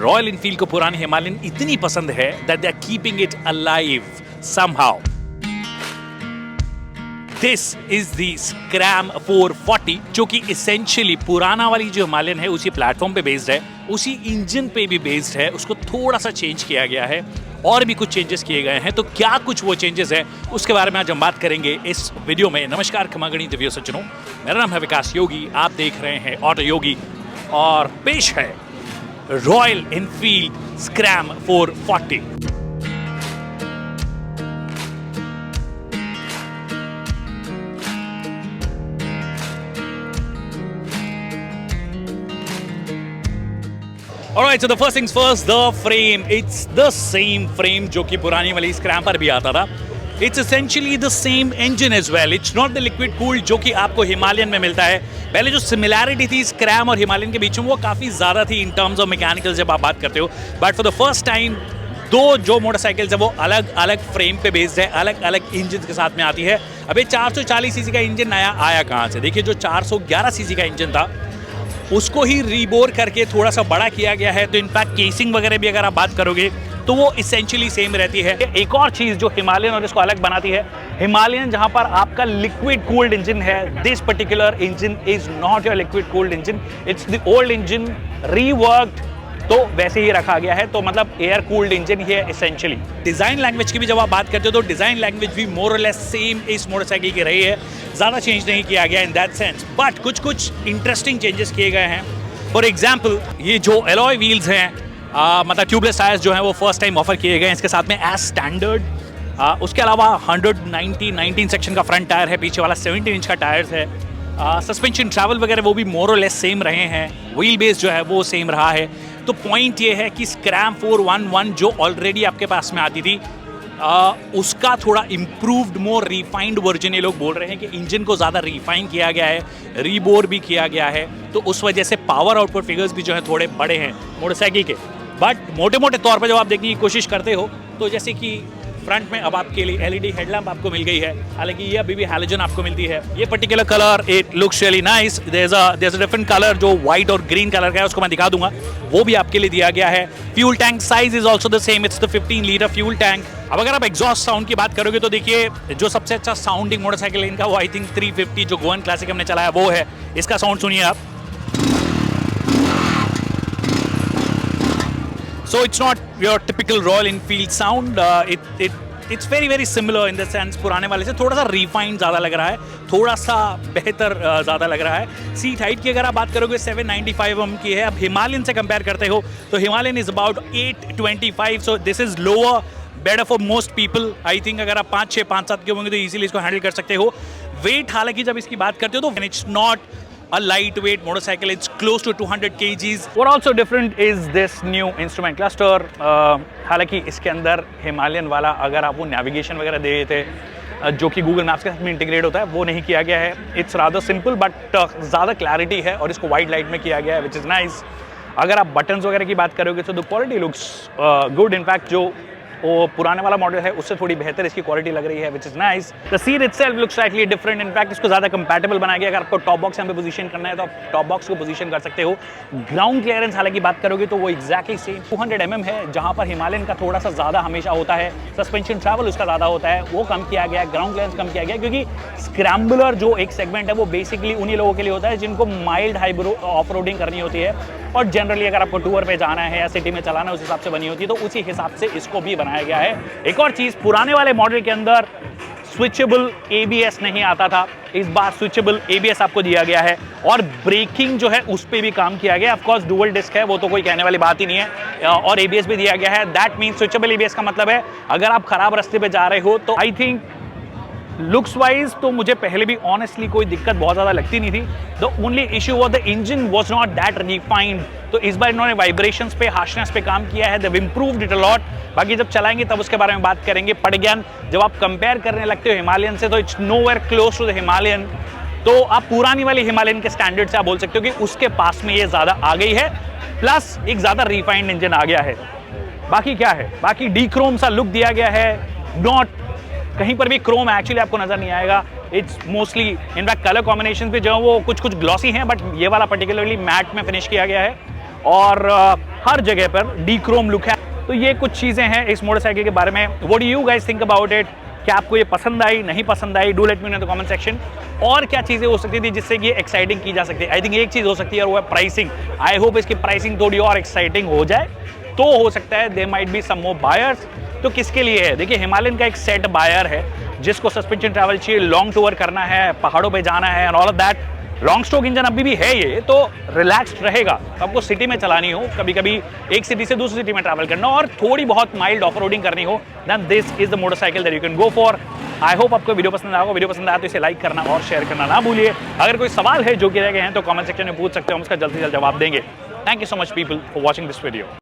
Royal Enfield को पुरानी Himalayan इतनी पसंद है that they are keeping it alive somehow. This is the Scram 440 जो कि इसेंशियली पुराना वाली जो हिमालयन है उसी प्लेटफॉर्म पे बेस्ड है, उसी इंजन पे भी बेस्ड है, उसको थोड़ा सा चेंज किया गया है और भी कुछ चेंजेस किए गए हैं। तो क्या कुछ वो चेंजेस हैं उसके बारे में आज हम बात करेंगे इस वीडियो में। नमस्कार खमागणी दिव्य सज्जनों, मेरा नाम है विकास योगी, आप देख रहे हैं ऑटो योगी और पेश है royal Enfield scrum 440। Alright, so the first things first, the frame. It's the same frame जो कि पुरानी वाली स्क्रैम पर भी आता था। It's essentially the same engine as well. It's not the liquid cooled जो कि आपको हिमालयन में मिलता है। पहले जो सिमिलैरिटी थी स्क्रैम और हिमालयन के बीच में वो काफ़ी ज़्यादा थी इन टर्म्स ऑफ मैकेनिकल जब आप बात करते हो। But for the first time दो जो मोटरसाइकिल्स है वो अलग अलग फ्रेम पे बेस्ड है, अलग अलग इंजन के साथ में आती है। अब ये 440 सीसी का इंजन नया आया कहाँ से? देखिए, जो 411 सीसी का इंजन था उसको ही रीबोर करके थोड़ा सा बड़ा किया गया है। तो इनफैक्ट केसिंग वगैरह भी अगर आप बात करोगे तो वो इसेंशियली सेम रहती है। एक और चीज़ जो हिमालयन और इसको अलग बनाती है, हिमालयन जहां पर आपका लिक्विड कूल्ड इंजन है, this particular engine is not your liquid cooled engine, it's the old engine reworked, तो वैसे ही रखा गया है। तो मतलब एयर कूल्ड इंजन ही है इसेंशियली। डिज़ाइन लैंग्वेज की भी जब आप बात करते हो तो डिज़ाइन लैंग्वेज भी मोर और लेस सेम इस मोटरसाइकिल की रही है, ज़्यादा चेंज नहीं किया गया इन दैट सेंस। बट कुछ इंटरेस्टिंग चेंजेस किए गए हैं। फॉर एग्जाम्पल, ये जो एलॉय व्हील्स हैं, मतलब ट्यूबलेस टायर्स जो हैं वो फर्स्ट टाइम ऑफर किए गए हैं इसके साथ में एज स्टैंडर्ड। उसके अलावा 19 सेक्शन का फ्रंट टायर है, पीछे वाला 17 इंच का टायर्स है। सस्पेंशन ट्रैवल वगैरह वो भी मोर और लेस सेम रहे हैं, व्हील बेस जो है वो सेम रहा है। तो पॉइंट ये है कि स्क्रैम 411 जो ऑलरेडी आपके पास में आती थी उसका थोड़ा इम्प्रूव्ड मोर रिफाइंड वर्जन ये लोग बोल रहे हैं कि इंजन को ज़्यादा रिफाइन किया गया है, रीबोर भी किया गया है। तो उस वजह से पावर आउटपुट फिगर्स भी जो है थोड़े बड़े हैं मोटरसाइकिल के। बट मोटे मोटे तौर पर जब आप देखने की कोशिश करते हो तो जैसे कि फ्रंट में अब आपके लिए एलईडी हेडलैम्प आपको मिल गई है, हालांकि ये अभी भी हैलोजन आपको मिलती है। ये particular colour it looks really nice. There is a different colour जो व्हाइट और ग्रीन कलर का है, उसको मैं दिखा दूंगा, वो भी आपके लिए दिया गया है। Fuel tank size is also the same, it's the 15 litre fuel tank. अब अगर आप एग्जॉस्ट साउंड की बात करोगे तो देखिए, जो सबसे अच्छा साउंडिंग मोटरसाइकिल है इनका वो आई थिंक 350 जो गोवन क्लासिक हमने चलाया वो है। इसका साउंड सुनिए आप। So it's not your typical Royal Enfield sound. It's very similar in the sense पुराने वाले से थोड़ा सा refined ज़्यादा लग रहा है, थोड़ा सा बेहतर ज़्यादा लग रहा है। सीट हाइट की अगर आप बात करोगे 795 mm की है। अब हिमालयन से कंपेयर करते हो तो Himalayan is about 825, so this is lower, better for most people. I think अगर आप 5, 6, 5, 7 के होंगे तो इजीली इसको हैंडल कर सकते हो। वेट हालांकि जब इसकी बात करते हो तो it's not a lightweight motorcycle, it's close to 200 kgs. What also different is this new instrument cluster. हालांकि इसके अंदर हिमालयन वाला अगर आप वो नेविगेशन वगैरह दे रहे थे जो कि गूगल मैप्स के साथ में इंटीग्रेट होता है, वो नहीं किया गया है। इट्स रादर सिंपल बट ज़्यादा क्लैरिटी है और इसको वाइड लाइट में किया गया है, विच इज़ नाइस। अगर आप बटन्स वगैरह की बात करोगे तो the quality looks good. In fact जो वो पुराने वाला मॉडल है उससे थोड़ी बेहतर इसकी क्वालिटी लग रही है, which is nice. The seat itself looks slightly different. In fact इसको ज़्यादा कंपैटिबल बनाया गया। अगर आपको टॉप बॉक्स यहाँ पे पोजीशन करना है तो आप टॉप बॉक्स को पोजीशन कर सकते हो। ग्राउंड क्लियरेंस हालांकि बात करोगे तो वो एक्जैक्टली सेम 200 mm है, जहाँ पर हिमालयन का थोड़ा सा ज़्यादा हमेशा होता है। सस्पेंशन ट्रैवल उसका ज़्यादा होता है, वो कम किया गया। ग्राउंड क्लियरेंस कम किया गया क्योंकि स्क्रैम्बलर जो एक सेगमेंट है वो बेसिकली उन्हीं लोगों के लिए होता है जिनको माइल्ड हाई ऑफ रोडिंग करनी होती है, और जनरली अगर आपको टूर पे जाना है या सिटी में चलाना है उस हिसाब से बनी होती है। तो उसी हिसाब से इसको भी बनाया गया है। एक और चीज़, पुराने वाले मॉडल के अंदर स्विचेबल एबीएस नहीं आता था, इस बार स्विचेबल एबीएस आपको दिया गया है और ब्रेकिंग जो है उस पर भी काम किया गया। ऑफ कोर्स डुअल डिस्क है, वो तो कोई कहने वाली बात ही नहीं है, और एबीएस भी दिया गया है। दैट मीन्स स्विचेबल एबीएस का मतलब है अगर आप खराब रास्ते पे जा रहे हो तो आई थिंक लुक्स वाइज तो मुझे पहले भी ऑनेस्टली कोई दिक्कत बहुत ज़्यादा लगती नहीं थी। The only issue was the engine was not that refined. तो इस बार इन्होंने वाइब्रेशंस पे, हार्शनेस पे काम किया है। दे इम्प्रूव्ड इट अ लॉट। बाकी जब चलाएंगे तब उसके बारे में बात करेंगे। पटज्ञान जब आप कंपेयर करने लगते हो हिमालयन से तो it's nowhere close to the Himalayan. तो आप पुरानी वाली हिमालयन के स्टैंडर्ड से आप बोल सकते हो कि उसके पास में ये ज़्यादा आ गई है, प्लस एक ज़्यादा रिफाइंड इंजन आ गया है। बाकी क्या है, बाकी डीक्रोम सा लुक दिया गया है, नॉट कहीं पर भी क्रोम एक्चुअली आपको नजर नहीं आएगा। It's mostly in fact colour combination भी जो है वो कुछ ग्लॉसी हैं, बट ये वाला पर्टिकुलरली मैट में फिनिश किया गया है। और हर जगह पर डीक्रोम लुक है। तो ये कुछ चीज़ें हैं इस मोटरसाइकिल के बारे में। What do you guys think about it? क्या आपको ये पसंद आई, नहीं पसंद आई? Do let me know in the comment section. और क्या चीज़ें हो सकती थी जिससे कि एक्साइटिंग की जा सकती है? आई थिंक एक चीज़ हो सकती है और वो है प्राइसिंग। आई होप इसकी प्राइसिंग थोड़ी और एक्साइटिंग हो जाए, तो हो सकता है there might be some more buyers. तो किसके लिए है? देखिए, हिमालयन का एक सेट बायर है जिसको सस्पेंशन ट्रैवल चाहिए, लॉन्ग टूर करना है, पहाड़ों पे जाना है and all of that. Long stroke engine अभी भी है ये, तो रिलैक्स्ड रहेगा। आपको सिटी में चलानी हो, कभी कभी एक सिटी से दूसरी सिटी में ट्रैवल करना और थोड़ी बहुत माइल्ड ऑफ रोडिंग करनी हो, then this is the motorcycle that you can go for. I hope आपको वीडियो पसंद आएगा। वीडियो पसंद आया तो इसे लाइक करना और शेयर करना ना भूलिए। अगर कोई सवाल है जो कि रह गए हैं तो कमेंट सेक्शन में पूछ सकते हो, हम उसका जल्द से जल्द जवाब देंगे। Thank you so much people for watching this video.